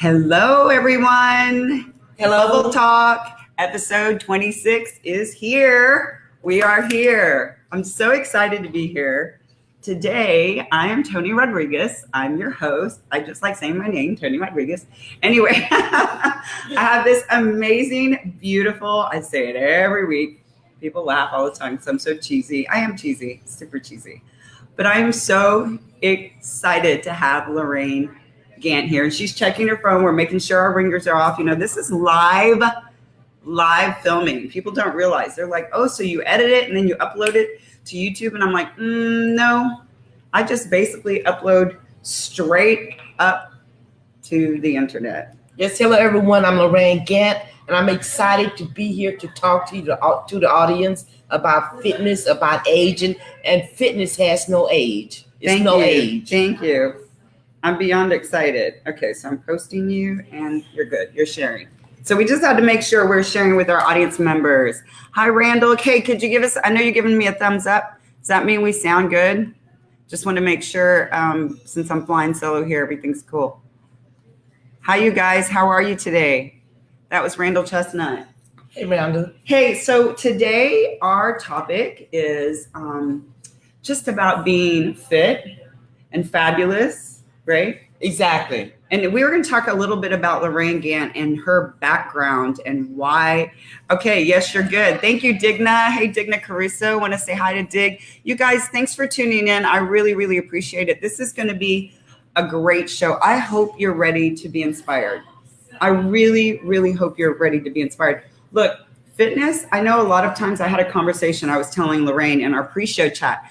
Hello, everyone. Hello. Bubble Talk episode 26 is here. We are here. I'm so excited to be here. Today, I am Toni Rodriguez. I'm your host. I just like saying my name, Toni Rodriguez. Anyway, I have this amazing, beautiful, I say it every week. People laugh all the time because I'm so cheesy. I am cheesy, super cheesy. But I am so excited to have Lorraine Gantt here, and she's checking her phone. We're making sure our ringers are off. You know, this is live filming. People don't realize. They're like, oh, so you edit it and then you upload it to YouTube? And I'm like, no, I just basically upload straight up to the internet. Yes, hello everyone. I'm Lorraine Gantt, and I'm excited to be here to talk to you, to the audience about fitness, about aging, and fitness has no age. It's no age. Thank you. I'm beyond excited. Okay, so I'm posting you and you're good. You're sharing. So we just had to make sure we're sharing with our audience members. Hi, Randall. Okay, could you give us, I know you're giving me a thumbs up. Does that mean we sound good? Just want to make sure, since I'm flying solo here, everything's cool. Hi, you guys. How are you today? That was Randall Chestnut. Hey, Randall. Hey, so today our topic is just about being fit and fabulous. Right? Exactly. And we were going to talk a little bit about Lorraine Gantt and her background and why. Okay, yes, you're good. Thank you, Digna. Hey, Digna Caruso. Want to say hi to Dig. You guys, thanks for tuning in. I really, really appreciate it. This is going to be a great show. I hope you're ready to be inspired. I really, really hope you're ready to be inspired. Look, fitness, I know a lot of times I had a conversation. I was telling Lorraine in our pre-show chat.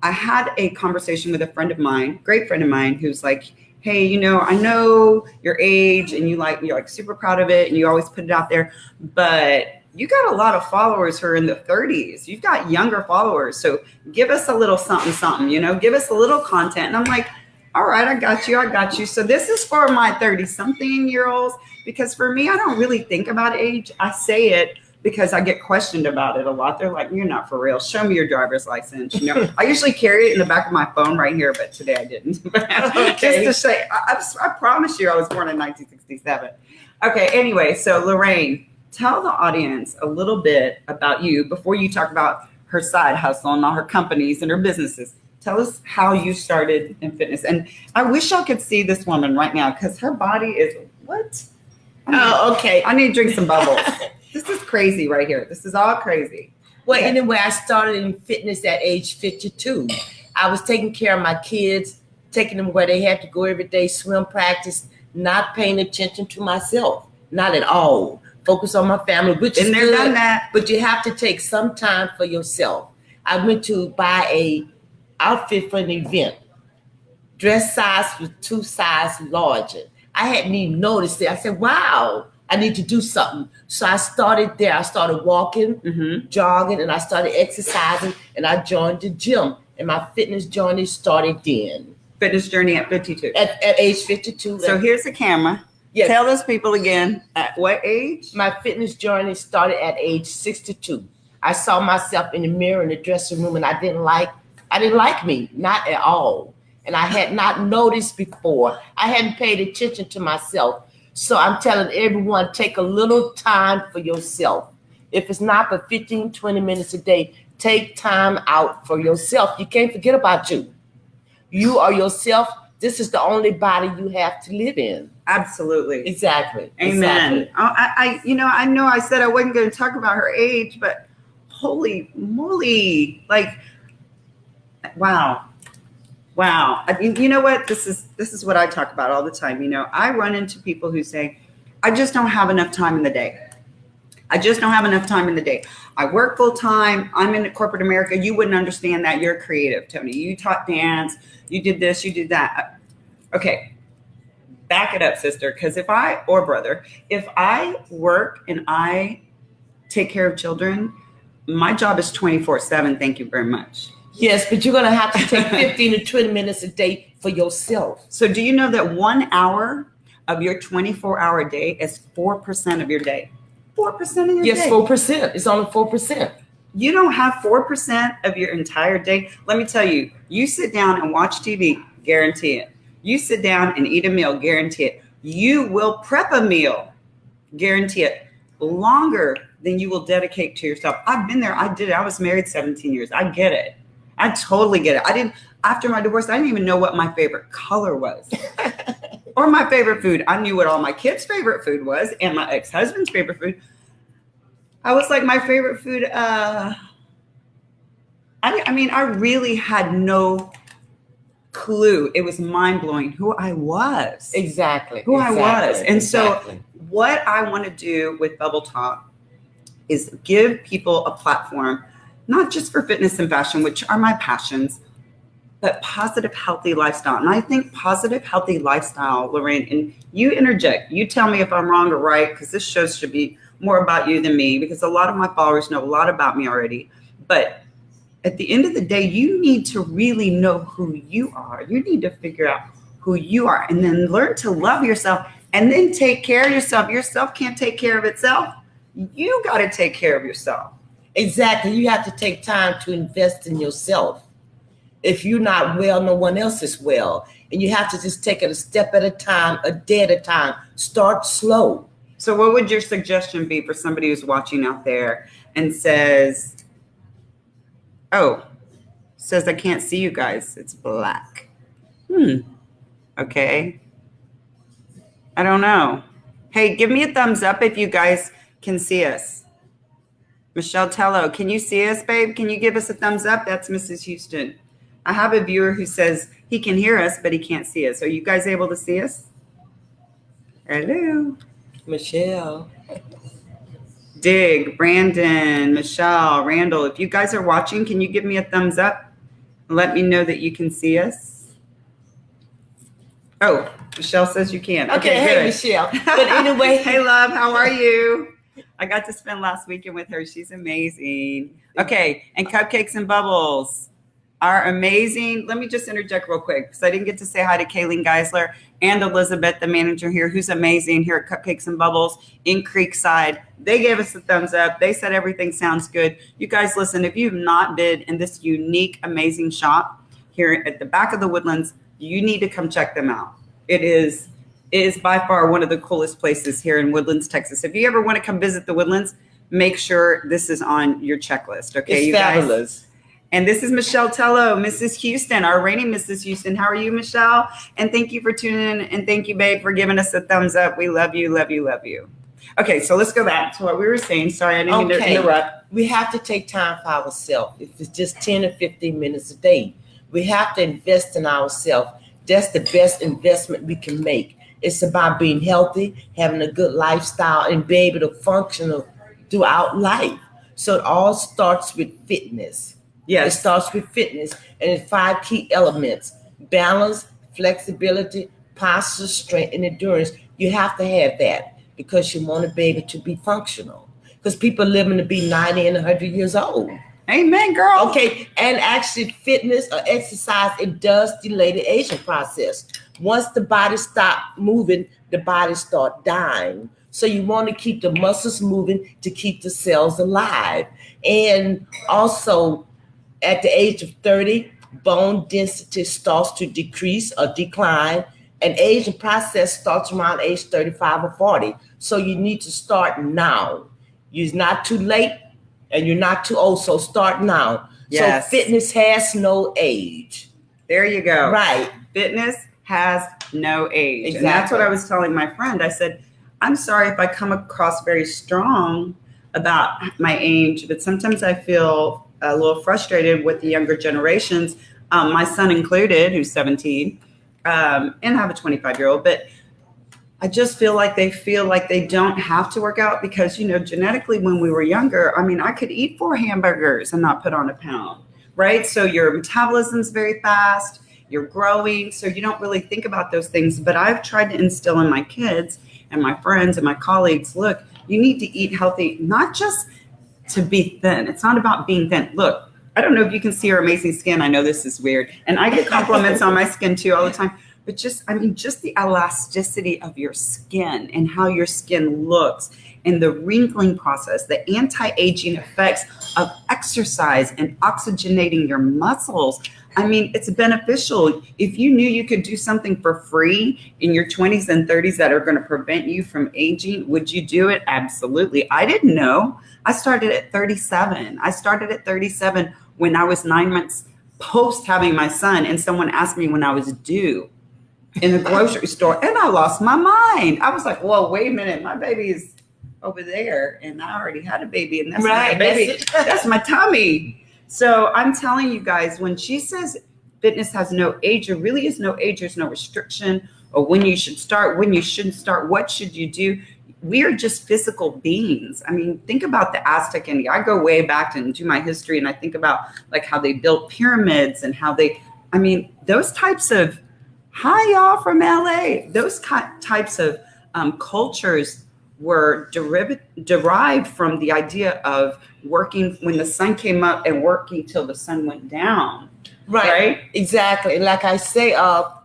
I had a conversation with a friend of mine, great friend of mine, who's like, hey, you know, I know your age and you're like super proud of it and you always put it out there, but you got a lot of followers who are in the 30s. You've got younger followers. So give us a little something, you know, give us a little content. And I'm like, all right, I got you. So this is for my 30-something-year-olds, because for me, I don't really think about age. I say it because I get questioned about it a lot. They're like, you're not for real. Show me your driver's license. You know, I usually carry it in the back of my phone right here, but today I didn't. Okay. Just to say, I promise you I was born in 1967. Okay, anyway, so Lorraine, tell the audience a little bit about you before you talk about her side hustle and all her companies and her businesses. Tell us how you started in fitness. And I wish y'all could see this woman right now because her body is, what? Okay. I need to drink some bubbles. This is crazy right here. This is all crazy. Well, anyway, I started in fitness at age 52. I was taking care of my kids, taking them where they had to go every day, swim practice, not paying attention to myself, not at all. Focus on my family, which is good, done that. But you have to take some time for yourself. I went to buy a outfit for an event. Dress size was 2 sizes larger. I hadn't even noticed it. I said, wow, I need to do something. So I started there. I started walking, jogging, and I started exercising, and I joined the gym. And my fitness journey started then. Fitness journey at 52. At age 52. So here's the camera. Yes. Tell those people again, at what age? My fitness journey started at age 62. I saw myself in the mirror in the dressing room, and I didn't like me, not at all. And I had not noticed before. I hadn't paid attention to myself. So I'm telling everyone, take a little time for yourself. If it's not for 15, 20 minutes a day, take time out for yourself. You can't forget about you. You are yourself. This is the only body you have to live in. Absolutely. Exactly. Amen. Exactly. I know I said I wasn't going to talk about her age, but holy moly. Like, wow. You know what? This is what I talk about all the time. You know, I run into people who say, I just don't have enough time in the day. I work full time. I'm in corporate America. You wouldn't understand that. You're creative, Toni. You taught dance. You did this. You did that. Okay. Back it up, sister. Because if I work and I take care of children, my job is 24/7. Thank you very much. Yes, but you're going to have to take 15 to 20 minutes a day for yourself. So do you know that 1 hour of your 24-hour day is 4% of your day? 4% of your day. Yes, 4%. It's only 4%. You don't have 4% of your entire day. Let me tell you, you sit down and watch TV, guarantee it. You sit down and eat a meal, guarantee it. You will prep a meal, guarantee it, longer than you will dedicate to yourself. I've been there. I did it. I was married 17 years. I get it. I totally get it. After my divorce, I didn't even know what my favorite color was or my favorite food. I knew what all my kids' favorite food was and my ex-husband's favorite food. I was like, my favorite food, I really had no clue. It was mind-blowing who I was. Exactly. I was. And so what I want to do with Bubble Talk is give people a platform, not just for fitness and fashion, which are my passions, but positive, healthy lifestyle. And I think positive, healthy lifestyle, Lorraine, and you interject, you tell me if I'm wrong or right, because this show should be more about you than me, because a lot of my followers know a lot about me already. But at the end of the day, you need to really know who you are. You need to figure out who you are and then learn to love yourself and then take care of yourself. Yourself can't take care of itself. You got to take care of yourself. Exactly. You have to take time to invest in yourself. If you're not well, no one else is well. And you have to just take it a step at a time, a day at a time. Start slow. So what would your suggestion be for somebody who's watching out there and says, I can't see you guys. It's black. Okay. I don't know. Hey, give me a thumbs up if you guys can see us. Michelle Tello, can you see us, babe? Can you give us a thumbs up? That's Mrs. Houston. I have a viewer who says he can hear us, but he can't see us. Are you guys able to see us? Hello. Michelle. Dig, Brandon, Michelle, Randall. If you guys are watching, can you give me a thumbs up and let me know that you can see us? Oh, Michelle says you can. Okay, hey, good. Michelle. But anyway. Hey, love, how are you? I got to spend last weekend with her. She's amazing. Okay, and Cupcakes and Bubbles are amazing. Let me just interject real quick because I didn't get to say hi to Kayleen Geisler and Elizabeth, the manager here, who's amazing here at Cupcakes and Bubbles in Creekside. They gave us a thumbs up. They said everything sounds good. You guys, listen, if you've not been in this unique, amazing shop here at the back of the Woodlands, you need to come check them out. It is by far one of the coolest places here in Woodlands, Texas. If you ever want to come visit the Woodlands, make sure this is on your checklist. Okay, it's you fabulous. Guys? And this is Michelle Tello, Mrs. Houston, our reigning Mrs. Houston. How are you, Michelle? And thank you for tuning in. And thank you, babe, for giving us a thumbs up. We love you, love you, love you. Okay, so let's go back to what we were saying. Sorry, I didn't mean to interrupt. We have to take time for ourselves. If it's just 10 or 15 minutes a day, we have to invest in ourselves. That's the best investment we can make. It's about being healthy, having a good lifestyle, and be able to function throughout life. So it all starts with fitness. Yes. It starts with fitness, and it's 5 key elements: balance, flexibility, posture, strength, and endurance. You have to have that because you want to be able to be functional. Because people living to be 90 and 100 years old. Amen, girl. Okay, and actually fitness or exercise, it does delay the aging process. Once the body stops moving, the body starts dying. So you want to keep the muscles moving to keep the cells alive. And also, at the age of 30, bone density starts to decrease or decline, and aging process starts around age 35 or 40. So you need to start now. You're not too late and you're not too old, so start now. Yes. So fitness has no age. There you go. Right. Fitness has no age. Exactly. And that's what I was telling my friend. I said, I'm sorry if I come across very strong about my age, but sometimes I feel a little frustrated with the younger generations, my son included, who's 17, and I have a 25-year-old, but I just feel like they don't have to work out because, genetically when we were younger, I could eat 4 hamburgers and not put on a pound, right? So your metabolism's very fast, you're growing, so you don't really think about those things. But I've tried to instill in my kids and my friends and my colleagues, look, you need to eat healthy, not just to be thin. It's not about being thin. Look, I don't know if you can see her amazing skin. I know this is weird. And I get compliments on my skin too all the time. But just the elasticity of your skin and how your skin looks and the wrinkling process, the anti-aging effects of exercise and oxygenating your muscles. I mean, it's beneficial. If you knew you could do something for free in your 20s and 30s that are going to prevent you from aging, would you do it? Absolutely. I didn't know. I started at 37. I started at 37 when I was 9 months post having my son, and someone asked me when I was due in the grocery store, and I lost my mind. I was like, whoa, wait a minute, my baby is over there, and I already had a baby, and that's Right, my baby. that's That's my tummy. So I'm telling you guys, when she says fitness has no age, there really is no age. There's no restriction, or when you should start, when you shouldn't start, what should you do? We are just physical beings. I mean, think about the Aztec India. I go way back into my history, and I think about like how they built pyramids and how they, I mean, those types of, hi y'all from LA, those types of cultures were derived from the idea of working when the sun came up and working till the sun went down. Right? Exactly. Like I say,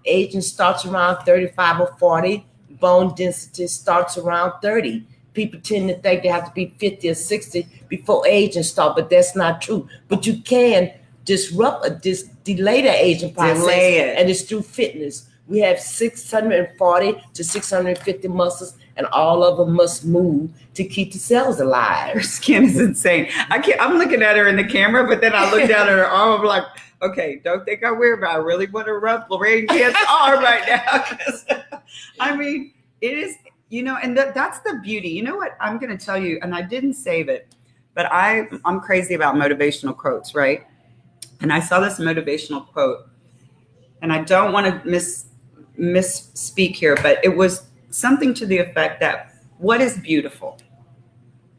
aging starts around 35 or 40. Bone density starts around 30. People tend to think they have to be 50 or 60 before aging starts, but that's not true. But you can delay the aging process, and it's through fitness. We have 640 to 650 muscles, and all of them must move to keep the cells alive. Her skin is insane. I'm looking at her in the camera, but then I look down at her arm. I'm like, okay, don't think I'm weird, but I really want to rub Lorraine Gantt's arm right now. 'Cause, I mean, it is, you know, and that's the beauty. You know what? I'm going to tell you, and I didn't save it, but I'm crazy about motivational quotes, right? And I saw this motivational quote, and I don't want to misspeak here, but it was something to the effect that, what is beautiful?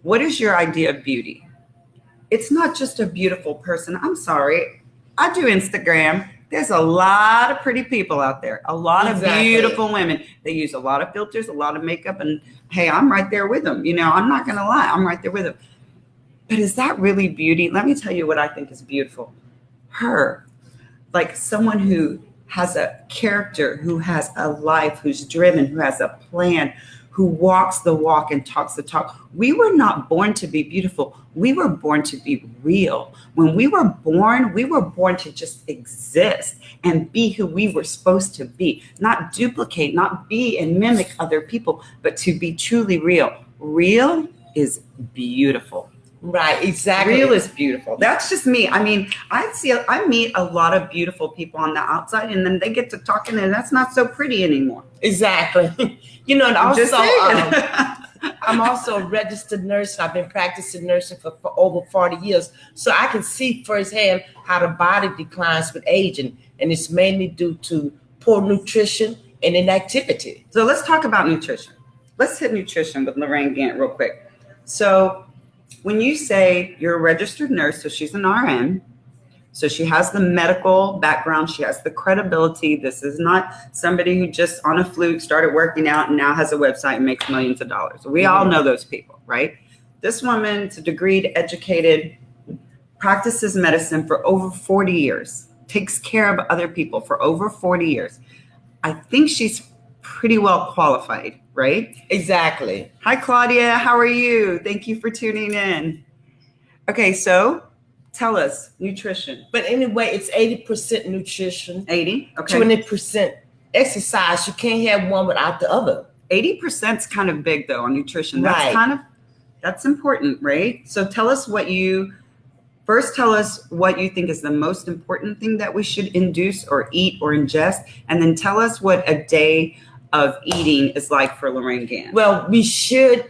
What is your idea of beauty? It's not just a beautiful person. I'm sorry. I do Instagram. There's a lot of pretty people out there, a lot of beautiful women. They use a lot of filters, a lot of makeup, and hey, I'm right there with them. You know, I'm not going to lie. I'm right there with them. But is that really beauty? Let me tell you what I think is beautiful. Her, like someone who has a character, who has a life, who's driven, who has a plan, who walks the walk and talks the talk. We were not born to be beautiful. We were born to be real. When we were born to just exist and be who we were supposed to be, not duplicate, not be and mimic other people, but to be truly real. Real is beautiful. Right, exactly. Real is beautiful. That's just me. I mean, I meet a lot of beautiful people on the outside, and then they get to talking, and that's not so pretty anymore. Exactly. You know, and also, I'm I'm also a registered nurse. I've been practicing nursing for over 40 years. So I can see firsthand how the body declines with aging, and it's mainly due to poor nutrition and inactivity. So let's talk about nutrition. Let's hit nutrition with Lorraine Gantt real quick. So when you say you're a registered nurse, so she's an RN, so she has the medical background, she has the credibility. This is not somebody who just on a fluke started working out and now has a website and makes millions of dollars. We all know those people, right? This woman's a degreed, educated, practices medicine for over 40 years, takes care of other people for over 40 years. I think she's pretty well qualified, right? Exactly. Hi, Claudia. How are you? Thank you for tuning in. Okay, so tell us nutrition. But anyway, it's 80% nutrition. 80? Okay. 20% exercise. You can't have one without the other. 80% is kind of big, though, on nutrition. Right. That's important, right? So tell us what you think is the most important thing that we should induce or eat or ingest. And then tell us what a day of eating is like for Lorraine Gantt. Well, we should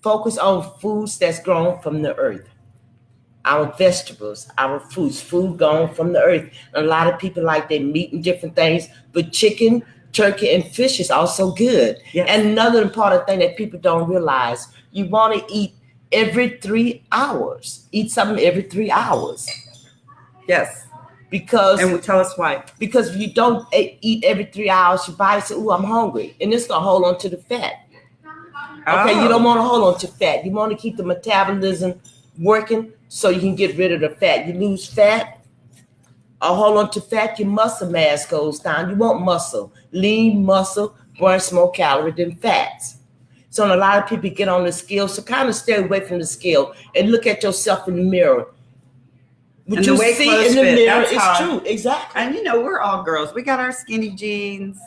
focus on foods that's grown from the earth. Our vegetables, our fruits, food grown from the earth. A lot of people like their meat and different things, but chicken, turkey, and fish is also good. Yes. And another important thing that people don't realize, you want to eat every 3 hours. Eat something every 3 hours. Yes. And tell us why. Because if you don't eat every 3 hours, your body says, "Ooh, I'm hungry," and it's gonna hold on to the fat. Okay, you don't want to hold on to fat. You want to keep the metabolism working so you can get rid of the fat. You lose fat or hold on to fat, your muscle mass goes down. You want muscle. Lean muscle burns more calories than fats. So a lot of people get on the scale, so kind of stay away from the scale and look at yourself in the mirror. What And you the way see clothes in the fit, mirror that's is how- true. Exactly. And you know, we're all girls. We got our skinny jeans.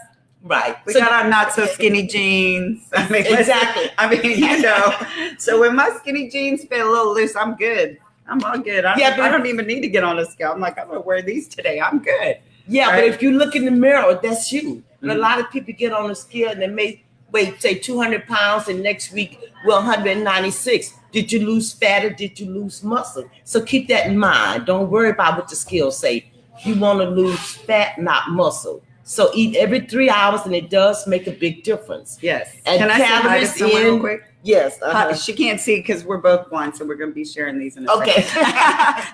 Right. We got our not so skinny jeans. I mean, Exactly. I mean, you know. So when my skinny jeans fit a little loose, I'm good. I'm all good. I don't even need to get on a scale. I'm like, I'm gonna wear these today. I'm good. Yeah, Right? but if you look in the mirror, that's you. And a Mhm. lot of people get on the scale and they may weigh, say, 200 pounds, and next week, well, 196. Did you lose fat or did you lose muscle? So keep that in mind. Don't worry about what the scales say. You want to lose fat, not muscle. So eat every 3 hours, and it does make a big difference. Yes. And Can I say hi to someone real quick? Yes. She can't see because we're both blind, so we're going to be sharing these in a Okay. second.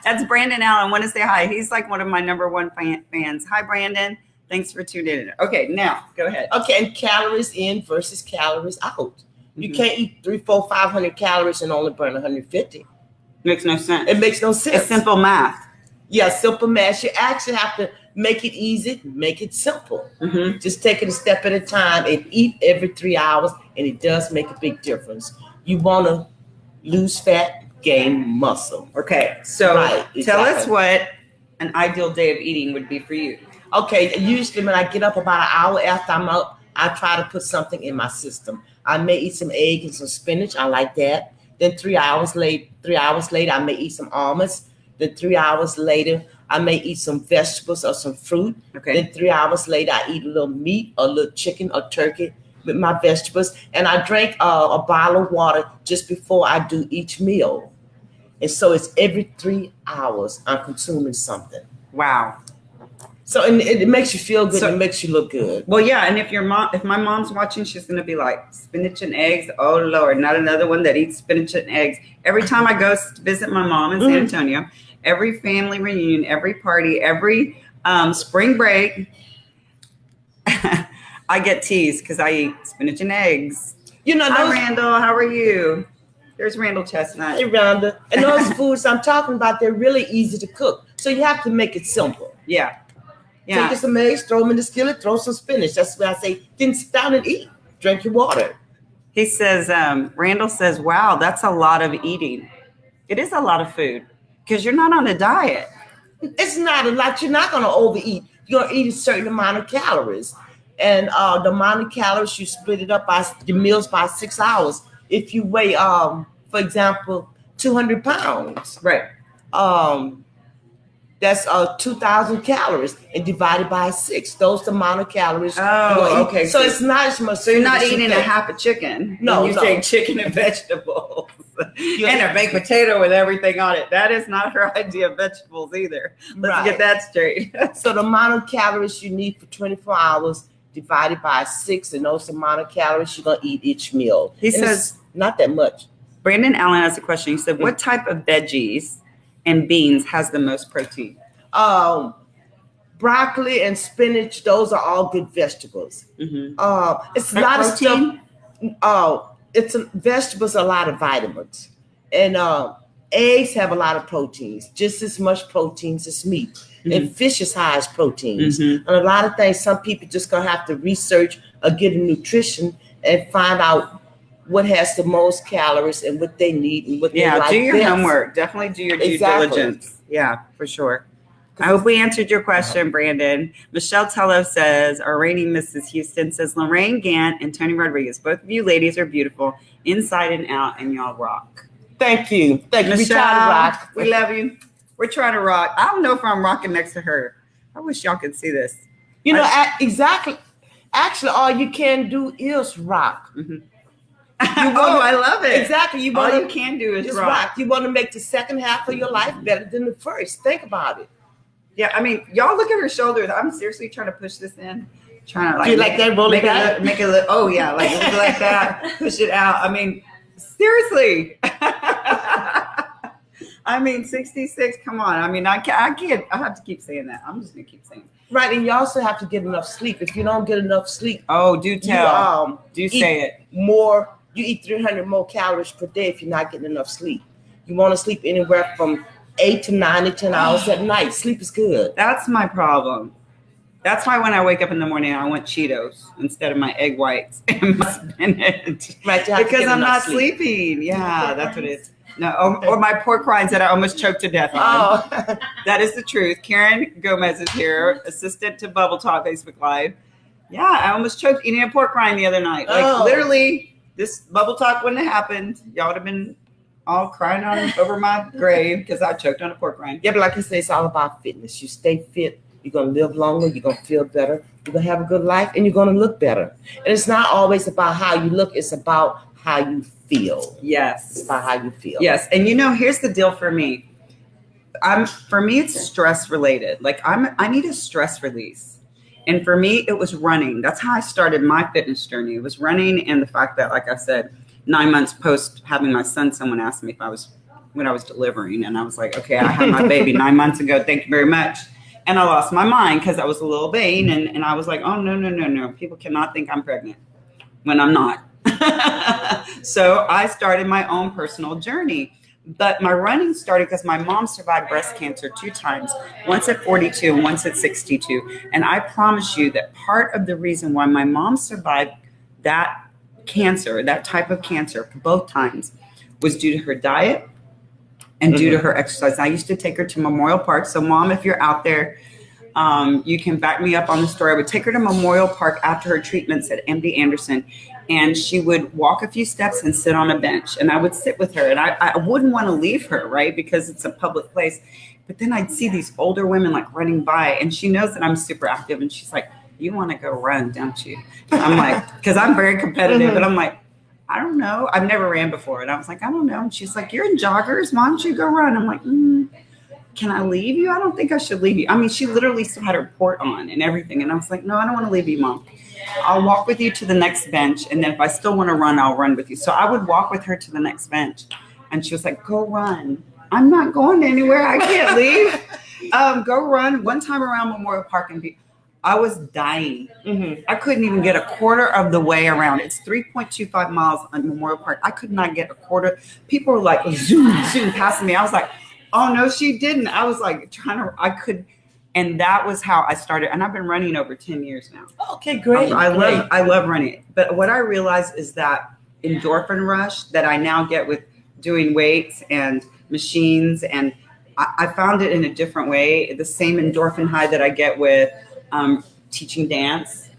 That's Brandon Allen. Want to say hi. He's like one of my #1 fans. Hi, Brandon. Thanks for tuning in. Okay, now go ahead. Okay, and calories in versus calories out. You Mhm. can't eat 300, 400, 500 calories and only burn 150. Makes no sense. It makes no sense. It's simple math. Yeah, simple math. You actually have to make it easy, make it simple. Mm-hmm. Just take it a step at a time and eat every 3 hours, and it does make a big difference. You want to lose fat, gain muscle. Okay, so Right, tell us exactly. what an ideal day of eating would be for you. Okay, usually when I get up about an hour after I'm up, I try to put something in my system. I may eat some egg and some spinach. I like that. Then 3 hours later, I may eat some almonds. Then 3 hours later, I may eat some vegetables or some fruit. Okay. Then 3 hours later, I eat a little meat or a little chicken or turkey with my vegetables. And I drink a bottle of water just before I do each meal. And so it's every 3 hours I'm consuming something. Wow. So and it makes you feel good. So- And it makes you look good. Well, yeah, and if my mom's watching, she's gonna be like, spinach and eggs. Oh Lord, not another one that eats spinach and eggs. Every time I go visit my mom in San Antonio, every family reunion, every party, every spring break, I get teased because I eat spinach and eggs. You know, Hi, those, Randall. How are you? There's Randall Chestnut. hey, Rhonda, and those foods I'm talking about, they're really easy to cook. So you have to make it simple. Yeah. Yeah. Take some eggs, throw them in the skillet, throw some spinach. That's what I say. Then sit down and eat. Drink your water. He says, Randall says, wow, that's a lot of eating. It is a lot of food because you're not on a diet. It's not a lot. You're not going to overeat. You're going to eat a certain amount of calories. And the amount of calories, you split it up by your meals by 6 hours. If you weigh, for example, 200 pounds, Right. that's 2,000 calories and divided by 6. Those the amount of calories. Oh, okay. So it's not as much. So you're not eating a half a chicken. No, You no. take chicken and vegetables and a baked potato with everything on it. That is not her idea of vegetables either. Let's Right. get that straight. So the amount of calories you need for 24 hours divided by 6, and those amount of calories you're gonna eat each meal. He And says- it's not that much. Brandon Allen has a question. He said, what type of veggies and beans has the most protein? Broccoli and spinach; those are all good vegetables. Mm-hmm. It's a lot of stuff. Vegetables, a lot of vitamins, and eggs have a lot of proteins, just as much proteins as meat. Mm-hmm. And fish is high as proteins. Mhm. And a lot of things, some people just gonna have to research or get a nutrition and find out what has the most calories and what they need and what they Yeah, like do your best. homework. Definitely do your due Exactly. diligence. Yeah, for sure. I hope we answered your question, Brandon. Michelle Tello says, our reigning Mrs. Houston says, Lorraine Gantt and Toni Rodriguez, both of you ladies are beautiful inside and out, and y'all rock. Thank you. Thank you. We Michelle, try to rock. we love you. We're trying to rock. I don't know if I'm rocking next to her. I wish y'all could see this. You know, exactly. Actually, all you can do is rock. Mhm. wanna- I love it. Exactly. You All want you to can do is just rock. rock. You want to make the second half of your life better than the first. Think about it. Yeah, I mean, y'all look at her shoulders. I'm seriously trying to push this in. Trying to Do you like that? Roll it make back? make it look, oh yeah, like look like that. Push it out. I mean, seriously. I mean, 66. Come on. I mean, I can't. I have to keep saying that. I'm just gonna keep saying it. Right, and you also have to get enough sleep. If you don't get enough sleep, Oh, do tell. you do say it. more. You eat 300 more calories per day if you're not getting enough sleep. You want to sleep anywhere from 8 to 9 to 10 hours at night. Sleep is good. That's my problem. That's why when I wake up in the morning, I want Cheetos instead of my egg whites and my spinach. Right, you have to Because get I'm enough not sleep. sleeping. Yeah, that's what it is. No, or my pork rinds that I almost choked to death on. Oh. That is the truth. Karen Gomez is here, assistant to Bubble Talk Facebook Live. Yeah, I almost choked eating a pork rind the other night. Like literally, this Bubble Talk wouldn't have happened. Y'all would have been all crying on over my grave because I choked on a pork rind. Yeah, but like you say, it's all about fitness. You stay fit, you're gonna live longer, you're gonna feel better, you're gonna have a good life, and you're gonna look better. And it's not always about how you look, it's about how you feel. Yes. It's about how you feel. Yes. And you know, here's the deal for me. For me, it's stress related. Like I need a stress release. And for me, it was running. That's how I started my fitness journey. It was running, and the fact that, like I said, 9 months post having my son, someone asked me when I was delivering, and I was like, okay, I had my baby 9 months ago. Thank you very much. And I lost my mind because I was a little vain, and I was like, oh, no. People cannot think I'm pregnant when I'm not. So I started my own personal journey. But my running started because my mom survived breast cancer 2 times, once at 42 and once at 62. And I promise you that part of the reason why my mom survived that cancer, that type of cancer, both times, was due to her diet and due to her exercise. I used to take her to Memorial Park. So Mom, if you're out there, you can back me up on the story. I would take her to Memorial Park after her treatments at MD Anderson, and she would walk a few steps and sit on a bench, and I would sit with her, and I wouldn't want to leave her, right? Because it's a public place. But then I'd see these older women like running by, and she knows that I'm super active, and she's like, you want to go run, don't you? And I'm like, because I'm very competitive, and I'm like, I don't know. I've never ran before. And I was like, I don't know. And she's like, you're in joggers. Why don't you go run? I'm like, can I leave you? I don't think I should leave you. I mean, she literally still had her port on and everything. And I was like, no, I don't want to leave you, Mom. I'll walk with you to the next bench. And then if I still want to run, I'll run with you. So I would walk with her to the next bench. And she was like, go run. I'm not going anywhere. I can't leave. Go run. One time around Memorial Park, and I was dying. I couldn't even get a quarter of the way around. It's 3.25 miles on Memorial Park. I could not get a quarter. People were like, zoom passing me. I was like, oh, no, she didn't. I was like I could. And that was how I started. And I've been running over 10 years now. Okay, great. I love running. But what I realized is that endorphin rush that I now get with doing weights and machines. And I found it in a different way. The same endorphin high that I get with teaching dance.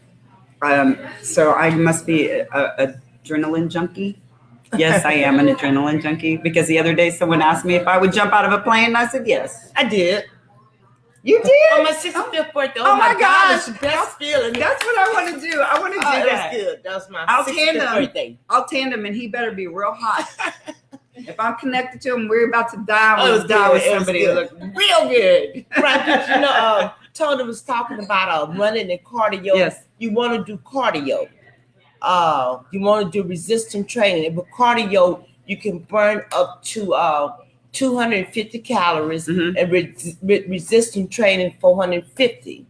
So I must be a adrenaline junkie. Yes, I am an adrenaline junkie, because the other day someone asked me if I would jump out of a plane, and I said yes. I did. You did? On my 65th birthday. Oh my gosh. It's the best feeling. That's what I want to do. I want to do that. That's good. That was my 65th birthday. I'll tandem, and he better be real hot. If I'm connected to him, we're about to die. I want to die with somebody who looks real good. Right, you know, Toni was talking about running and cardio. Yes. You want to do cardio. You want to do resistance training. And with cardio, you can burn up to 250 calories, and resistance training 450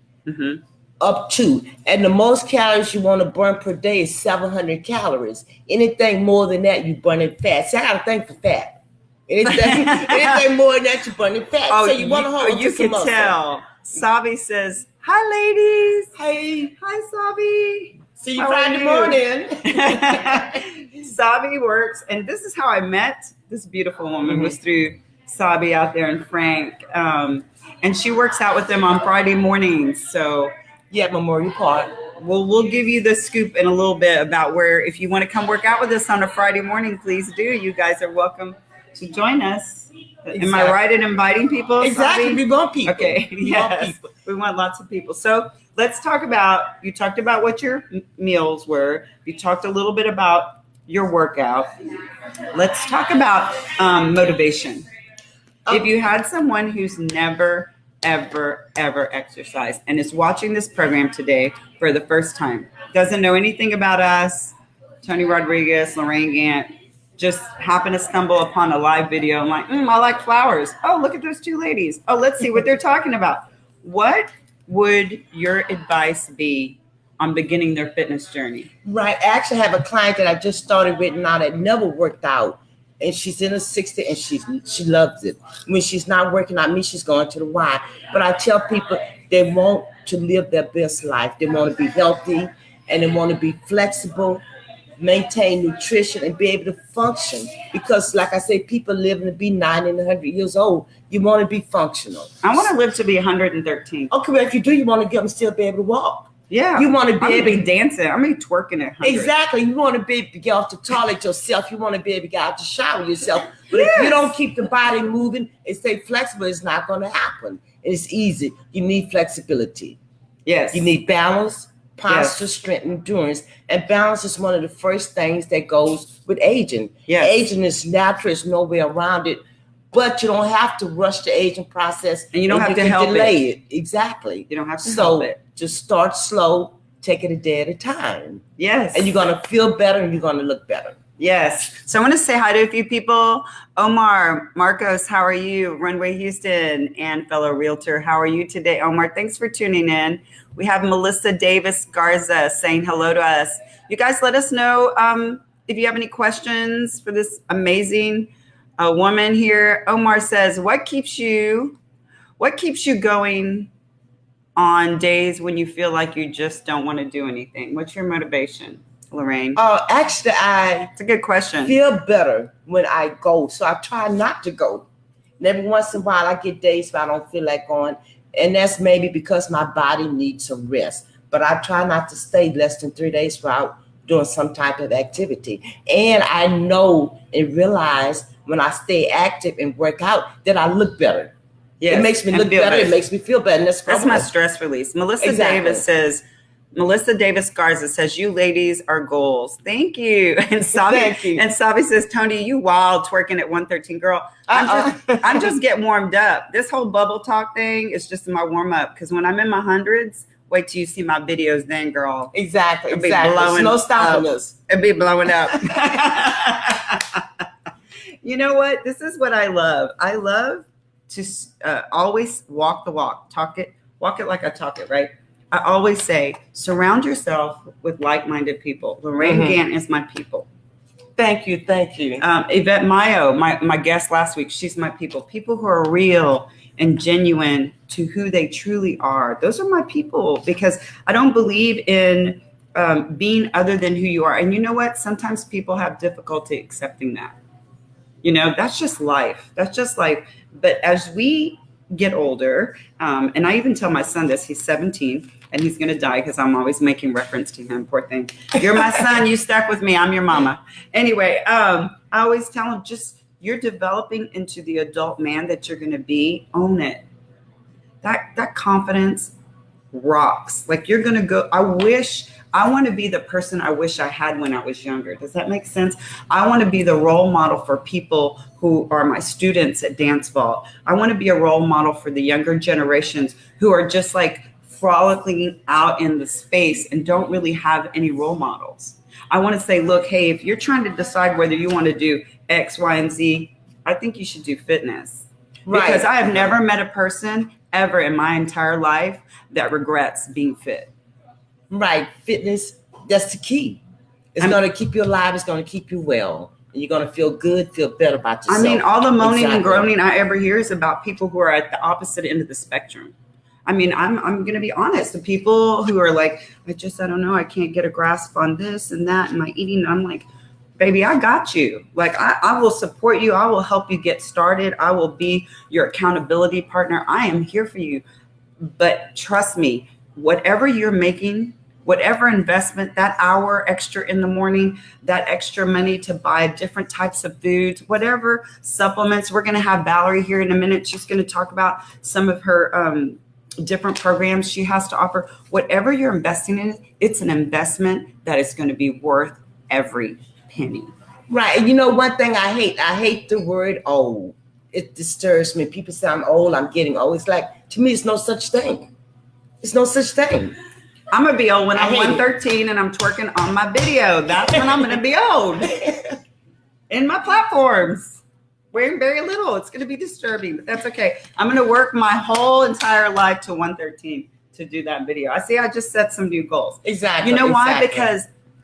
up to. And the most calories you want to burn per day is 700 calories. Anything more than that, you burning fat. So I got to think for fat. Anything more than that, you burning fat. Oh, so you want to hold you can tell. Sabi says, hi, ladies. Hey. Hi, Sabi. See you Friday morning. Sabi works, and this is how I met this beautiful woman, was through Sabi out there in Frank. And she works out with them on Friday mornings. So yeah, Memorial Park. We'll give you the scoop in a little bit about where, if you want to come work out with us on a Friday morning, please do. You guys are welcome to join us. Exactly. Am I right in inviting people? Exactly. Sabi? We want people. Okay. Yes. We want lots of people. So let's talk about, you talked about what your meals were. You talked a little bit about your workout. Let's talk about motivation. If you had someone who's never, ever exercised and is watching this program today for the first time, doesn't know anything about us, Toni Rodriguez, Lorraine Gantt, just happen to stumble upon a live video and like, I like flowers. Oh, look at those two ladies. Oh, let's see what they're talking about. What would your advice be on beginning their fitness journey? Right. I actually have a client that I just started with now that never worked out. And she's in her 60s and she loves it. When she's not working out, she's going to the Y. But I tell people they want to live their best life. They want to be healthy and they want to be flexible. maintain nutrition, and be able to function. Because, like I say, people living to be 90 and 100 years old, you want to be functional. I want to live to be 113. Okay, but if you do, you want to get them still be able to walk. Yeah. You want to be able to be dancing. I'm going to be twerking at 100. Exactly. You want to be able to get off the toilet yourself. You want to be able to get out to shower yourself. But if you don't keep the body moving and stay flexible, it's not going to happen. It's easy. You need flexibility. Yes. You need balance, posture, strength, endurance. And balance is one of the first things that goes with aging. Yes. Aging is natural. There's no way around it. But you don't have to rush the aging process. And you don't have to help delay it. Exactly. You don't have to help it. Just start slow, take it a day at a time. Yes. And you're going to feel better and you're going to look better. Yes. So I want to say hi to a few people. Omar, Marcos, how are you? Runway Houston and fellow realtor, how are you today? Omar, thanks for tuning in. We have Melissa Davis Garza saying hello to us. You guys let us know if you have any questions for this amazing woman here. Omar says, what keeps you going on days when you feel like you just don't want to do anything? What's your motivation, Lorraine? Actually, it's a good question. Feel better when I go, so I try not to go. And every once in a while, I get days where I don't feel like going, and that's maybe because my body needs some rest. But I try not to stay less than 3 days without doing some type of activity. And I know and realize when I stay active and work out that I look better. Yes, it makes me look better. It makes me feel better. And that's my stress release. Melissa Davis Garza says, you ladies are goals. Thank you. And Sabi says, Toni, you wild twerking at 113. Girl, I'm just getting warmed up. This whole bubble talk thing is just my warm up. Because when I'm in my hundreds, wait till you see my videos then, girl. Exactly. There's no stopping us. It'll be blowing up. You know what? This is what I love. I love to always walk the walk, walk it like I talk it, right? I always say, surround yourself with like-minded people. Lorraine Gantt is my people. Thank you. Yvette Mayo, my guest last week, she's my people. People who are real and genuine to who they truly are. Those are my people, because I don't believe in being other than who you are. And you know what? Sometimes people have difficulty accepting that. You know, that's just life. But as we get older, and I even tell my son this, he's 17 and he's going to die because I'm always making reference to him. Poor thing. You're my son. You stuck with me. I'm your mama. Anyway, I always tell him, just you're developing into the adult man that you're going to be. Own it. That confidence rocks. Like, you're going to go. I want to be the person I wish I had when I was younger. Does that make sense? I want to be the role model for people who are my students at Dance Vault. I want to be a role model for the younger generations who are just like frolicking out in the space and don't really have any role models. I want to say, look, hey, if you're trying to decide whether you want to do X, Y, and Z, I think you should do fitness. Right. Because I have never met a person ever in my entire life that regrets being fit. Right. Fitness, that's the key. It's going to keep you alive. It's going to keep you well. And you're going to feel good, feel better about yourself. I mean, all the moaning and groaning I ever hear is about people who are at the opposite end of the spectrum. I mean, I'm going to be honest. The people who are like, I don't know, I can't get a grasp on this and that and my eating. I'm like, baby, I got you. Like, I will support you. I will help you get started. I will be your accountability partner. I am here for you. But trust me, whatever you're making, whatever investment, that hour extra in the morning, that extra money to buy different types of foods, whatever supplements. We're going to have Valerie here in a minute. She's going to talk about some of her different programs she has to offer. Whatever you're investing in, it's an investment that is going to be worth every penny. Right. And you know, one thing I hate the word old. It disturbs me. People say I'm old, I'm getting old. It's like, to me, it's no such thing. It's no such thing. I'm going to be old when I'm 113 and I'm twerking on my video. That's when I'm going to be old. In my platforms. Wearing very little. It's going to be disturbing, but that's okay. I'm going to work my whole entire life to 113 to do that video. I just set some new goals. Exactly. You know why?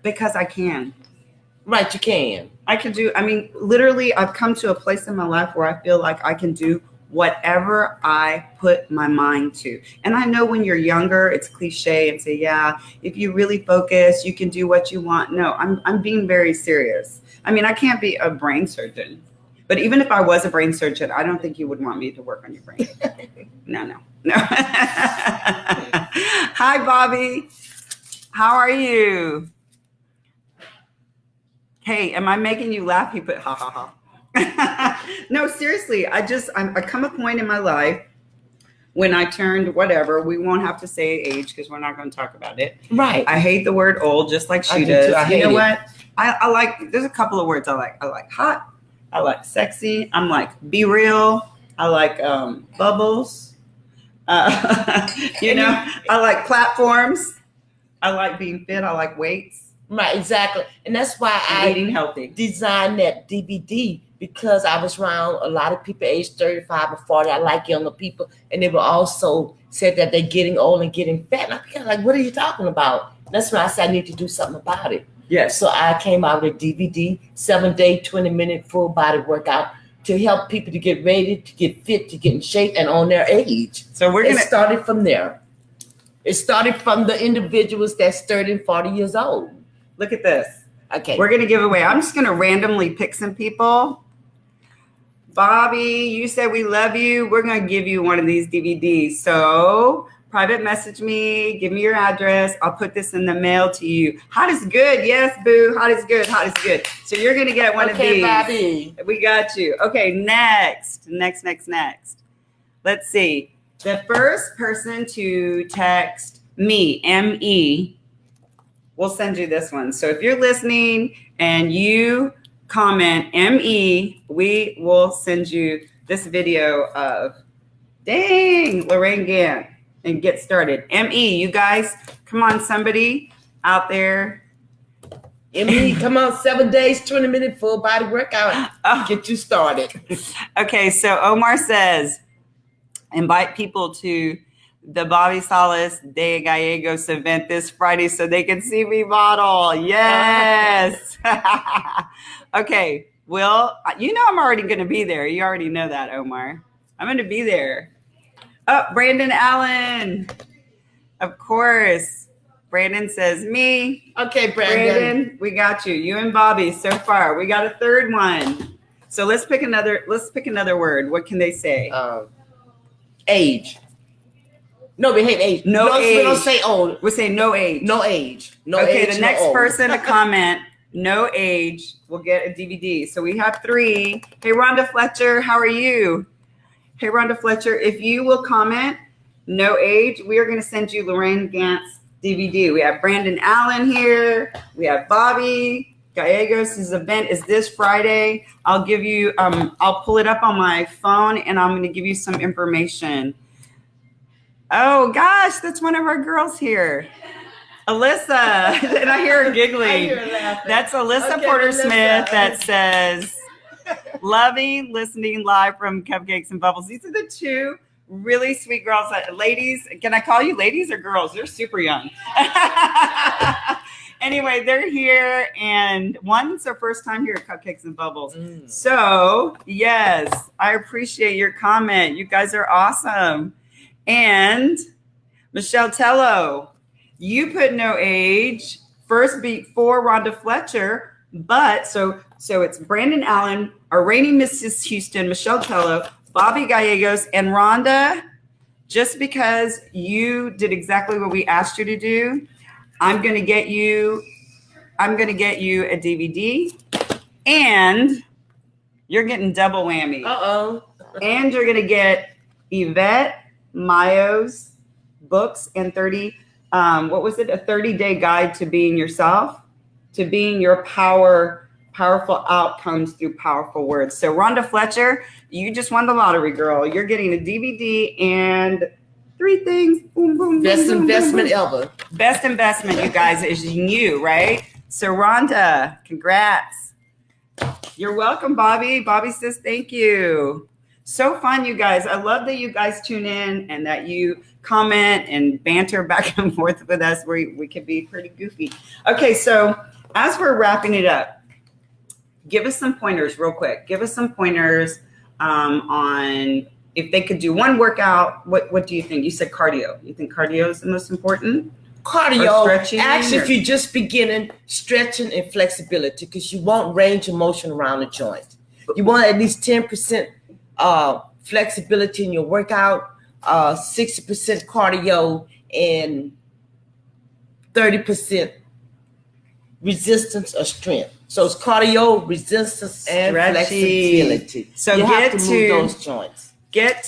Because I can. Right, you can. I can do, literally, I've come to a place in my life where I feel like I can do whatever I put my mind to. And I know when you're younger, it's cliche and say, yeah, if you really focus, you can do what you want. No, I'm being very serious. I mean, I can't be a brain surgeon, but even if I was a brain surgeon, I don't think you would want me to work on your brain. No. Hi, Bobby. How are you? Hey, am I making you laugh? He put ha ha ha. No, seriously, I come a point in my life when I turned whatever, we won't have to say age because we're not going to talk about it. Right. I hate the word old just like she does. You know what? I like, there's a couple of words I like. I like hot. I like sexy. I'm like, be real. I like bubbles. I like platforms. I like being fit. I like weights. Right, exactly. And that's why eating healthy. Designed that DVD, because I was around a lot of people age 35 or 40. I like younger people. And they were also said that they're getting old and getting fat. And I'm kind of like, what are you talking about? That's when I said I need to do something about it. Yes. So I came out with a DVD, 7-day, 20-minute full body workout to help people to get ready, to get fit, to get in shape and on their age. So it started from there. It started from the individuals that's 30 and 40 years old. Look at this. Okay. We're going to give away. I'm just going to randomly pick some people. Bobby, you said we love you. We're going to give you one of these DVDs. So private message me. Give me your address. I'll put this in the mail to you. Hot is good. Yes, boo. Hot is good. Hot is good. So you're going to get one of these. Okay, Bobby. We got you. Okay, next. Let's see. The first person to text me, M-E, we'll send you this one. So if you're listening and you comment ME, we will send you this video of, dang, Lorraine Gantt, and get started. ME, you guys, come on, somebody out there. ME, come on, 7 days, 20-minute full body workout. Get you started. Okay, so Omar says, invite people to the Bobby Salas de Gallegos event this Friday so they can see me model. Yes. Okay. Well, I'm already going to be there. You already know that, Omar. I'm going to be there. Oh, Brandon Allen. Of course. Brandon says me. Okay, Brandon, we got you. You and Bobby so far. We got a third one. So let's pick another word. What can they say? Age. No, we hate age. No age. We don't say old. We say no age. No age. No okay, age. The next person to comment, no age, will get a DVD. So we have 3. Hey, Rhonda Fletcher, how are you? Hey, Rhonda Fletcher, if you will comment, no age, we are going to send you Lorraine Gantt's DVD. We have Brandon Allen here. We have Bobby Gallegos' event is this Friday. I'll give you, I'll pull it up on my phone and I'm going to give you some information. Oh gosh, that's one of our girls here. Alyssa, and I hear her giggling. I hear her laughing. That's Alyssa Porter Smith that says, loving listening live from Cupcakes and Bubbles. These are the 2 really sweet girls. Ladies, can I call you ladies or girls? They're super young. Anyway, they're here, and one's their first time here at Cupcakes and Bubbles. So, yes, I appreciate your comment. You guys are awesome. And Michelle Tello, you put no age, first beat for Rhonda Fletcher, but so it's Brandon Allen, our reigning Mrs. Houston, Michelle Tello, Bobby Gallegos, and Rhonda. Just because you did exactly what we asked you to do, I'm gonna get you a DVD, and you're getting double whammy. And you're gonna get Yvette Mayo's books and 30 a 30-day guide to being yourself, to being your powerful outcomes through powerful words. So Rhonda Fletcher, you just won the lottery, girl. You're getting a DVD and 3 things. Boom, boom, best boom, investment boom, boom. ever. Best investment, you guys, is in you, right? So Rhonda, congrats. You're welcome, Bobby. Bobby says thank you. So fun, you guys. I love that you guys tune in and that you comment and banter back and forth with us. We can be pretty goofy. Okay, so as we're wrapping it up, give us some pointers real quick. Give us some pointers on if they could do one workout, what do you think? You said cardio. You think cardio is the most important? Cardio, stretching, actually, if you're just beginning, stretching and flexibility, because you want range of motion around the joint. You want at least 10% flexibility in your workout, 60% cardio, and 30% resistance or strength. So it's cardio, resistance, and flexibility. So you get have to move those joints.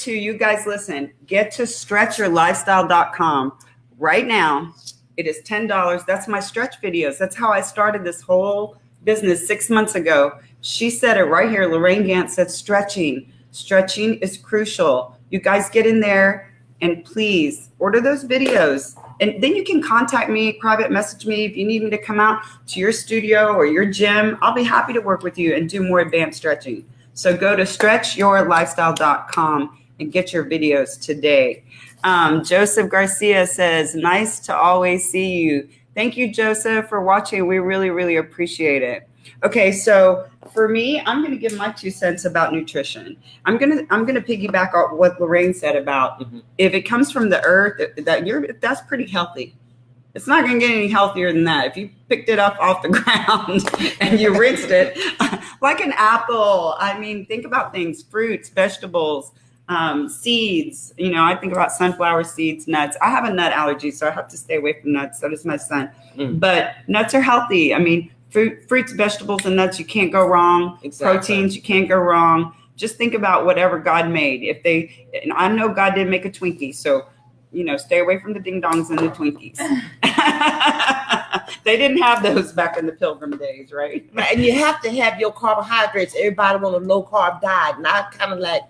You guys listen, get to stretchyourlifestyle.com right now. It is $10. That's my stretch videos. That's how I started this whole business 6 months ago. She said it right here. Lorraine Gantt said stretching. Stretching is crucial. You guys get in there and please order those videos. And then you can contact me, private message me if you need me to come out to your studio or your gym. I'll be happy to work with you and do more advanced stretching. So go to stretchyourlifestyle.com and get your videos today. Joseph Garcia says, nice to always see you. Thank you, Joseph, for watching. We really, really appreciate it. Okay, so for me, I'm going to give my 2 cents about nutrition. I'm going to piggyback on what Lorraine said about if it comes from the earth, that's pretty healthy. It's not going to get any healthier than that. If you picked it up off the ground and you rinsed it, like an apple. I mean, think about things, fruits, vegetables, seeds. You know, I think about sunflower seeds, nuts. I have a nut allergy, so I have to stay away from nuts. So does my son. But nuts are healthy. I mean, fruits, vegetables, and nuts, you can't go wrong. Exactly. Proteins, you can't go wrong. Just think about whatever God made. And I know God didn't make a Twinkie, so, you know, stay away from the ding dongs and the Twinkies. They didn't have those back in the Pilgrim days, right? And you have to have your carbohydrates. Everybody on a low carb diet. And I kind of like,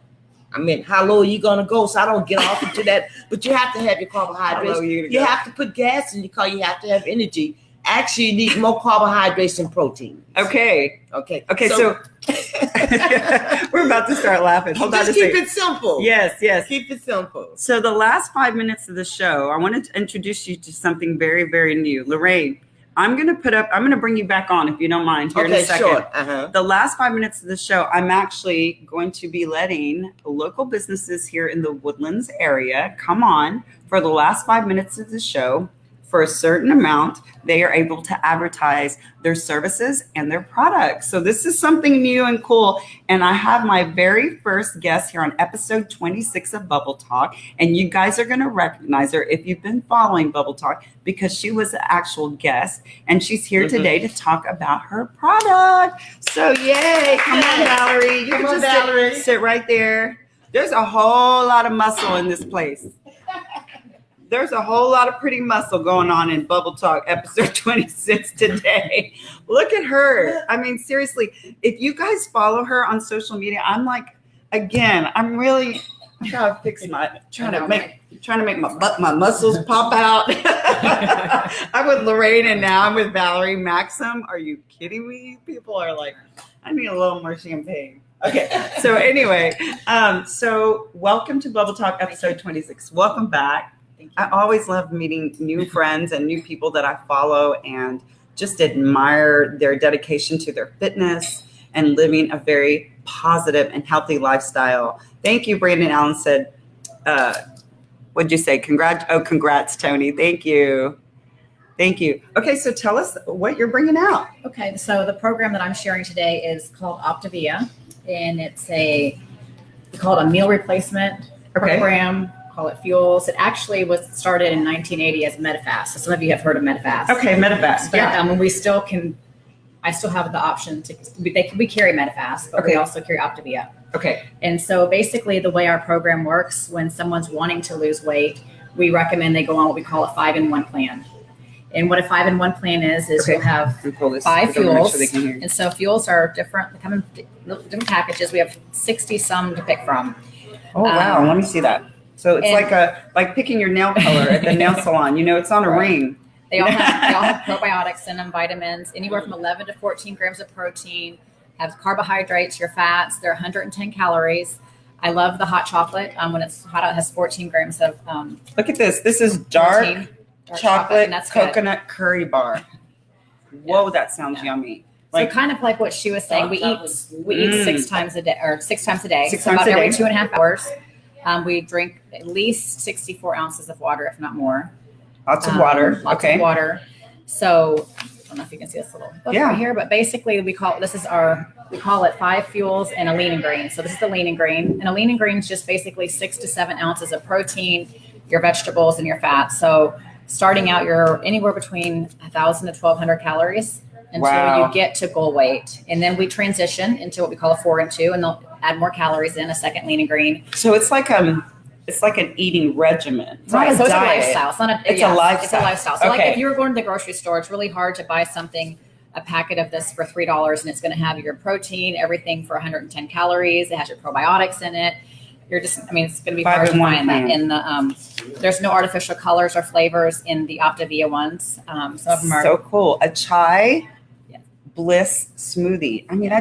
how low are you going to go? So I don't get off into that. But you have to have your carbohydrates. You have to put gas in your car. You have to have energy. Actually, you need more carbohydrates than protein. Okay. So we're about to start laughing. Hold on a second. Just keep it simple. Yes. Keep it simple. So the last 5 minutes of the show, I wanted to introduce you to something very, very new. Lorraine, I'm going to bring you back on if you don't mind here in a second. Sure. The last 5 minutes of the show, I'm actually going to be letting local businesses here in the Woodlands area come on for the last 5 minutes of the show. For a certain amount, they are able to advertise their services and their products. So this is something new and cool. And I have my very first guest here on episode 26 of Bubble Talk. And you guys are going to recognize her if you've been following Bubble Talk, because she was an actual guest. And she's here today to talk about her product. So yay. Come on, Valerie. You can just sit right there. There's a whole lot of muscle in this place. There's a whole lot of pretty muscle going on in Bubble Talk episode 26 today. Look at her. I mean, seriously, if you guys follow her on social media, I'm like, again, I'm really trying to make my muscles pop out. I'm with Lorraine and now I'm with Valerie Maksym. Are you kidding me? People are like, I need a little more champagne. Okay. So anyway, so welcome to Bubble Talk episode 26. Welcome back. I always love meeting new friends and new people that I follow and just admire their dedication to their fitness and living a very positive and healthy lifestyle. Thank you. Brandon Allen said, what'd you say? Congrats, Toni. Thank you. Okay, so tell us what you're bringing out. Okay, so the program that I'm sharing today is called Optavia, and we call it a meal replacement program. Call it Fuels. It actually was started in 1980 as MetaFast. So some of you have heard of MetaFast. Okay, MetaFast. But I still have the option we carry MetaFast, but we also carry Optavia. Okay. And so basically the way our program works, when someone's wanting to lose weight, we recommend they go on what we call a 5-in-1 plan. And what a 5-in-1 plan is you'll have 5 fuels. And so fuels are different. They come in different packages. We have 60 some to pick from. Oh, wow. Let me see that. So it's like picking your nail color at the nail salon. You know, it's on a ring. They all have probiotics in them, vitamins, anywhere from 11 to 14 grams of protein, have carbohydrates, your fats. They're 110 calories. I love the hot chocolate. When it's hot out, it has 14 grams of Look at this. This is dark chocolate coconut good. Curry bar. Whoa, that sounds yummy. So kind of like what she was saying, we eat 6 times a day, or 6 times a day. Six so times about a day. every 2.5 hours. We drink at least 64 ounces of water, if not more. Lots of water. Lots of water. So I don't know if you can see this little book right here, but basically we call it 5 fuels and a lean and green. So this is the lean and green. And a lean and green is just basically 6 to 7 ounces of protein, your vegetables, and your fat. So starting out, you're anywhere between 1,000 to 1,200 calories until you get to goal weight. And then we transition into what we call a 4 and 2, and they'll add more calories in a second lean and green. So it's like an eating regimen. It's right. So it's diet. a lifestyle. It's not a, it's a lifestyle. It's a lifestyle. So like if you were going to the grocery store, it's really hard to buy a packet of this for $3, and it's going to have your protein, everything for 110 calories. It has your probiotics in it. It's going to be hard to find that in the, there's no artificial colors or flavors in the Optavia ones. Some of them are so cool. A chai bliss smoothie. I mean,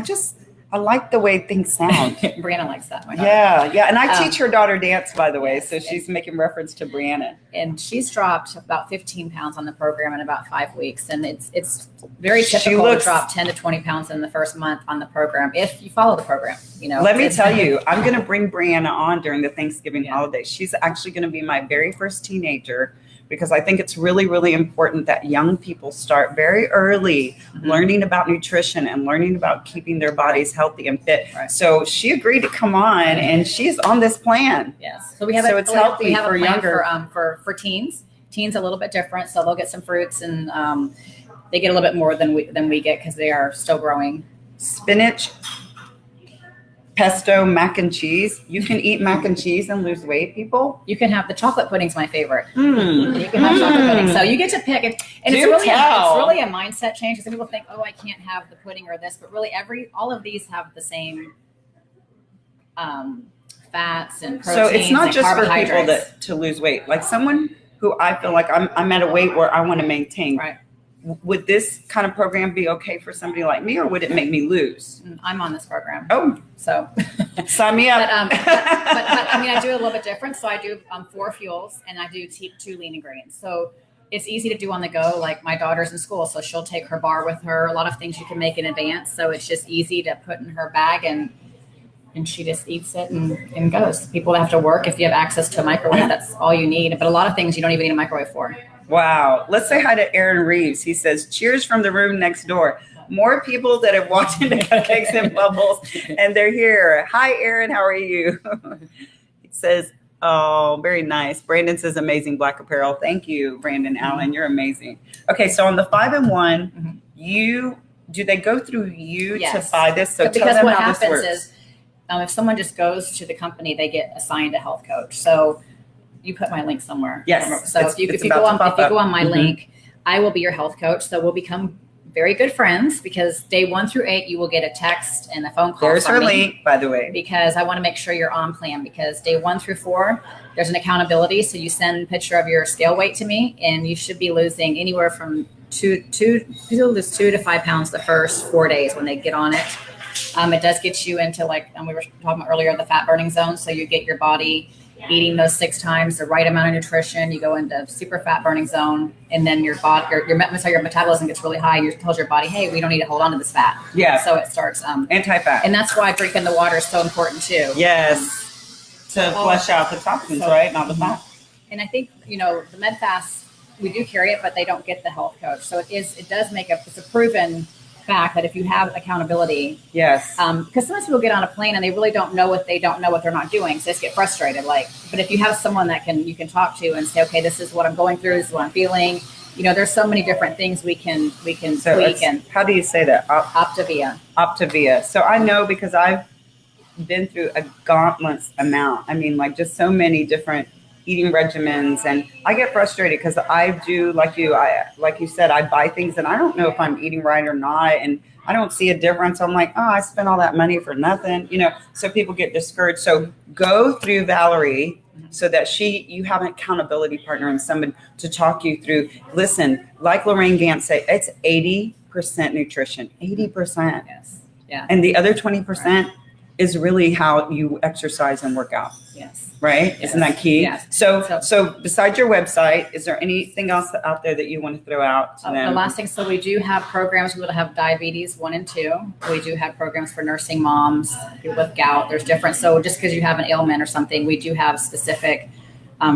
I like the way things sound. Brianna likes that. Yeah. And I teach her daughter dance, by the way. So she's making reference to Brianna. And she's dropped about 15 pounds on the program in about 5 weeks. And it's very typical to drop 10 to 20 pounds in the first month on the program if you follow the program. Let me tell you, I'm going to bring Brianna on during the Thanksgiving holiday. She's actually going to be my very first teenager, because I think it's really, really important that young people start very early learning about nutrition and learning about keeping their bodies healthy and fit. Right. So she agreed to come on, and she's on this plan. Yes. So we have it's healthy we have for a plan younger. For teens. Teens a little bit different, so they'll get some fruits, and they get a little bit more than we get because they are still growing. Spinach, pesto, mac and cheese. You can eat mac and cheese and lose weight, people. You can have the chocolate pudding's my favorite. You can have chocolate pudding. So you get to pick it. And it's really a mindset change. Some people think, oh, I can't have the pudding or this, but really all of these have the same fats and proteins. So it's not just for people to lose weight. Like someone who I feel like I'm at a weight where I want to maintain. Right. Would this kind of program be okay for somebody like me, or would it make me lose? I'm on this program. Oh, so sign me up. But I mean, I do a little bit different. So I do 4 fuels, and I do 2 lean and greens. So it's easy to do on the go. Like my daughter's in school, so she'll take her bar with her. A lot of things you can make in advance. So it's just easy to put in her bag, and she just eats it and goes. People that have to work, if you have access to a microwave, that's all you need. But a lot of things you don't even need a microwave for. Wow. Let's say hi to Aaron Reeves. He says, cheers from the room next door. More people that have walked into Cupcakes and Bubbles, and they're here. Hi, Aaron. How are you? He says, oh, very nice. Brandon says, amazing black apparel. Thank you, Brandon Allen. You're amazing. Okay, so on the 5 and 1, do they go through you to buy this? So because tell them what how this happens works. is if someone just goes to the company, they get assigned a health coach. So you put my link somewhere. Yes. So if you go on my link, I will be your health coach. So we'll become very good friends, because day 1 through 8, you will get a text and a phone call. There's her link, by the way. Because I want to make sure you're on plan, because day 1 through 4, there's an accountability. So you send a picture of your scale weight to me, and you should be losing anywhere from 2 to 5 pounds the first 4 days when they get on it. It does get you into, like we were talking about earlier, the fat burning zone. So you get your body eating those 6 times the right amount of nutrition. You go into super fat burning zone, and then your metabolism gets really high. You tells your body, hey, we don't need to hold on to this fat. Yeah. So it starts anti-fat, and that's why drinking the water is so important too. Yes, to flush out the toxins, right? Not the fat. And I think the MedFast, we do carry it, but they don't get the health coach. So it does make it's a proven fact that if you have accountability, yes, because sometimes people get on a plane and they really don't know what they're not doing, so they just get frustrated. But if you have someone that you can talk to and say, okay, this is what I'm going through, this is what I'm feeling. There's so many different things we can tweak. And how do you say that? Optavia. So I know, because I've been through a gauntlet amount. I mean, like just so many different eating regimens, and I get frustrated because I do like you said, I buy things and I don't know if I'm eating right or not, and I don't see a difference. I'm like, oh, I spent all that money for nothing, so people get discouraged. So go through Valerie so that you have an accountability partner and someone to talk you through. Listen, like Lorraine Gantt said, it's 80% nutrition, 80%. Yes. Yeah. And the other 20%, is really how you exercise and work out. Yes. Right? Yes. Isn't that key? Yes. So besides your website, is there anything else out there that you want to throw out to The them? last thing, so we do have programs for people that have diabetes 1 and 2. We do have programs for nursing moms, people with gout. There's different. So just because you have an ailment or something, we do have specific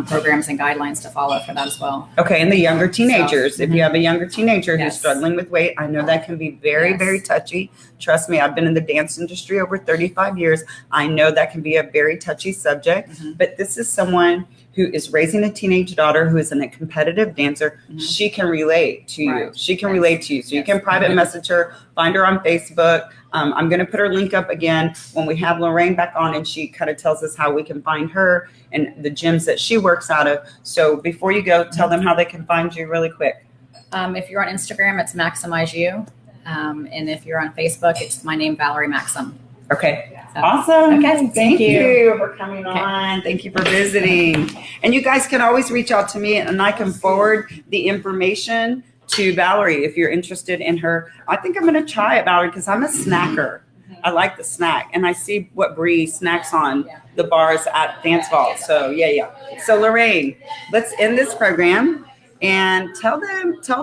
programs and guidelines to follow for that as well. Okay, and the younger teenagers, if you have a younger teenager who's Yes. struggling with weight, I know that can be very, Yes. very touchy. Trust me, I've been in the dance industry over 35 years. I know that can be a very touchy subject, but this is someone who is raising a teenage daughter who is a competitive dancer. She can relate to you. Right. She can Yes. relate to you. So you Yes. can private message her, find her on Facebook. I'm going to put her link up again when we have Lorraine back on, and she kind of tells us how we can find her and the gyms that she works out of. So before you go, tell them how they can find you really quick. If you're on Instagram, it's Maximize You. And if you're on Facebook, it's my name, Valerie Maksym. Okay. So, Awesome. Okay, Thank you. you for coming on. Thank you for visiting. And you guys can always reach out to me, and I can forward the information to Valerie if you're interested in her. I think I'm going to try it, Valerie, because I'm a snacker. I like the snack, and I see what Bree snacks on the bars at Dance Vault. So yeah. So Lorraine, let's end this program and tell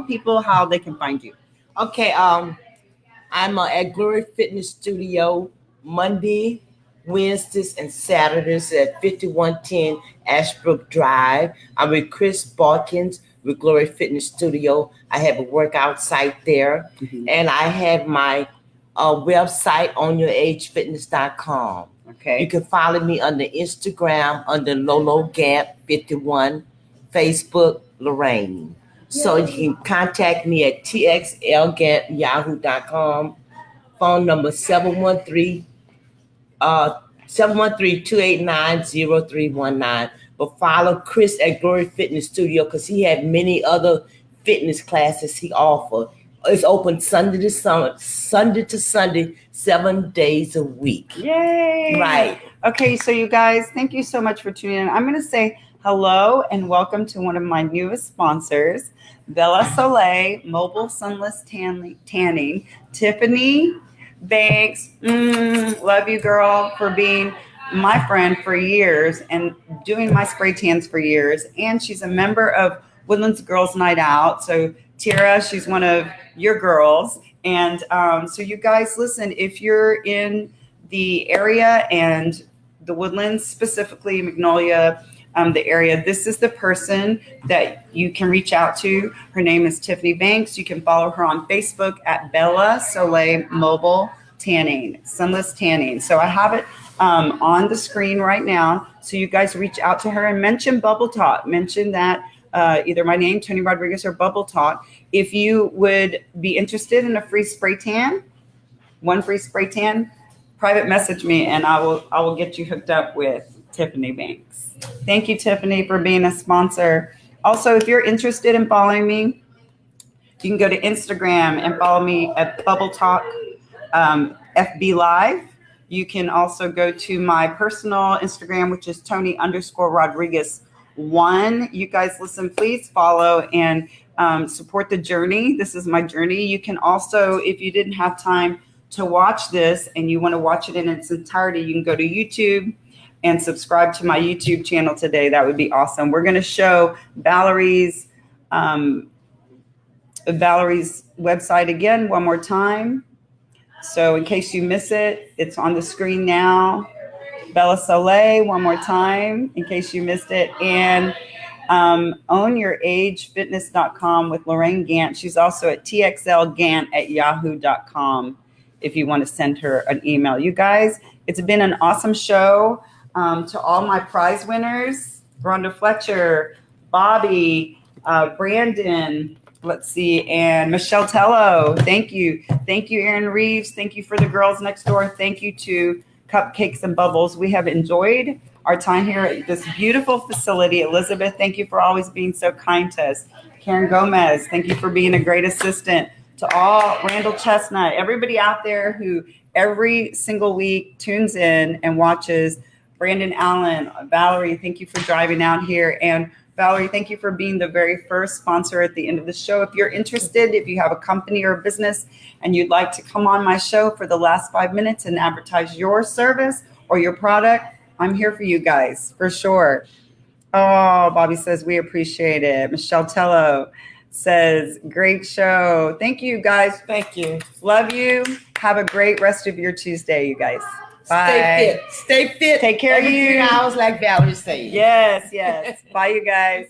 people how they can find you. Okay, I'm at Glory Fitness Studio Monday, Wednesdays, and Saturdays at 5110 Ashbrook Drive. I'm with Chris Balkins with Glory Fitness Studio. I have a workout site there, and I have my website onyouragefitness.com. Okay. You can follow me under Instagram under Lolo Gantt 51, Facebook Lorraine. So you can contact me at txlgantt@yahoo.com. Phone number 713-289-0319. But follow Chris at Glory Fitness Studio because he had many other fitness classes he offers. It's open Sunday to Sunday, 7 days a week. Yay. Right. Okay, so you guys, thank you so much for tuning in. I'm going to say hello and welcome to one of my newest sponsors, Bella Soleil Mobile Sunless Tanning. Tiffany Banks, love you, girl, for being my friend for years and doing my spray tans for years. And she's a member of Woodlands Girls Night Out. So Tara, she's one of your girls. And so you guys, listen, if you're in the area and the Woodlands, specifically Magnolia, the area, this is the person that you can reach out to. Her name is Tiffany Banks. You can follow her on Facebook at Bella Soleil Mobile Tanning, Sunless Tanning. So I have it on the screen right now. So you guys reach out to her and mention Bubble Talk. Mention that either my name, Toni Rodriguez, or Bubble Talk. If you would be interested in a free spray tan, one free spray tan, private message me and I will get you hooked up with Tiffany Banks. Thank you, Tiffany, for being a sponsor. Also, if you're interested in following me, you can go to Instagram and follow me at Bubble Talk FB Live. You can also go to my personal Instagram, which is Toni_Rodriguez1. You guys, listen, please follow and support the journey. This is my journey. You can also, if you didn't have time to watch this and you want to watch it in its entirety, you can go to YouTube and subscribe to my YouTube channel today. That would be awesome. We're going to show Valerie's website again one more time. So in case you miss it, it's on the screen now. Bella Soleil, one more time, in case you missed it. And ownyouragefitness.com with Lorraine Gantt. She's also at txlgantt@yahoo.com if you want to send her an email. You guys, it's been an awesome show. To all my prize winners, Rhonda Fletcher, Bobby, Brandon, let's see, and Michelle Tello. Thank you. Thank you, Erin Reeves. Thank you for the girls next door. Thank you to Cupcakes and Bubbles. We have enjoyed our time here at this beautiful facility. Elizabeth, thank you for always being so kind to us. Karen Gomez, thank you for being a great assistant. To all, Randall Chestnut, everybody out there who every single week tunes in and watches. Brandon Allen, Valerie, thank you for driving out here. And Valerie, thank you for being the very first sponsor at the end of the show. If you're interested, if you have a company or a business and you'd like to come on my show for the last 5 minutes and advertise your service or your product, I'm here for you guys, for sure. Oh, Bobby says, we appreciate it. Michelle Tello says, great show. Thank you, guys. Thank you. Love you. Have a great rest of your Tuesday, you guys. Bye. Stay fit. Stay fit. Take care of Every you. 3 hours, like Valerie said. Yes, yes. Bye, you guys.